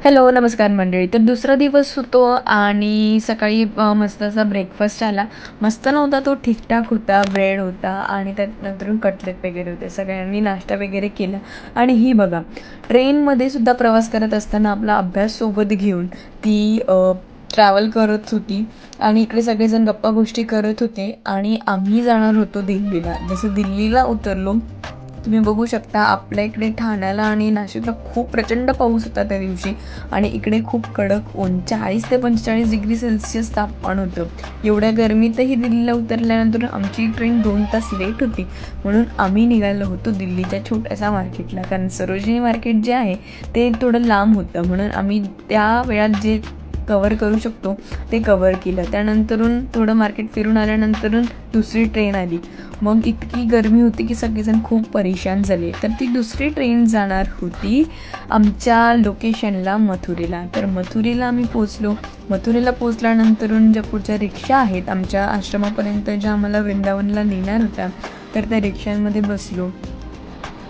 Hello, नमस्कार मंडळी. तर दुसरा दिवस होतो आणि सकाळी मस्त असा ब्रेकफास्ट आला. मस्त नव्हता तो, ठीकठाक होता. ब्रेड होता आणि त्यानंतर कटलेट वगैरे होते. सगळ्यांनी नाश्ता वगैरे केला. आणि ही बघा, ट्रेनमध्ये सुद्धा प्रवास करत असताना आपला अभ्यास सोबत घेऊन ती ट्रॅव्हल करत होती आणि इकडे सगळेजण गप्पा गोष्टी करत होते आणि आम्ही जाणार होतो दिल्लीला. जसं दिल्लीला उतरलो, तुम्ही बघू शकता आपल्या इकडे ठाण्याला आणि नाशिकला खूप प्रचंड पाऊस होता त्या दिवशी आणि इकडे खूप कडक ऊन 40 ते 45 डिग्री सेल्सिअस तापमान होतं. एवढ्या गरमीतही दिल्लीला उतरल्यानंतर आमची ट्रेन 2 तास लेट होती. म्हणून आम्ही निघालो होतो दिल्लीच्या छोट्याशा मार्केटला, कारण सरोजिनी मार्केट जे आहे ते थोडं लांब होतं. म्हणून आम्ही त्या वेळात जे कवर करू शकतो ते कवर केलं. त्यानंतरून थोडं मार्केट फिरून आल्यानंतरून दुसरी ट्रेन आली. मग इतकी गरमी होती की सगळेजण खूप परेशान झाले. तर ती दुसरी ट्रेन जाणार होती आमच्या लोकेशनला, मथुरेला. तर मथुरेला आम्ही पोचलो. मथुरेला पोचल्यानंतरून ज्या पुढच्या रिक्षा आहेत आमच्या आश्रमापर्यंत, ज्या आम्हाला वृंदावनला नेणार होत्या, तर त्या रिक्षांमध्ये बसलो.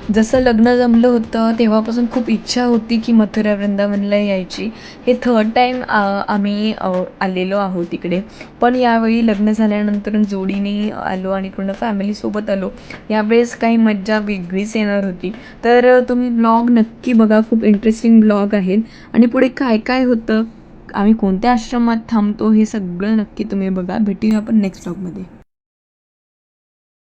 जसं लग्न जमलं होतं तेव्हापासून खूप इच्छा होती की मथुरा वृंदावनला यायची. हे थर्ड टाईम आम्ही आलेलो आहोत तिकडे. पण यावेळी लग्न झाल्यानंतर जोडीने आलो आणि पूर्ण फॅमिलीसोबत आलो. यावेळेस काही मज्जा वेगळीच येणार होती. तर तुम्ही ब्लॉग नक्की बघा, खूप इंटरेस्टिंग ब्लॉग आहेत. आणि पुढे काय काय होतं, आम्ही कोणत्या आश्रमात थांबतो, हे सगळं नक्की तुम्ही बघा. भेटूया आपण नेक्स्ट ब्लॉगमध्ये.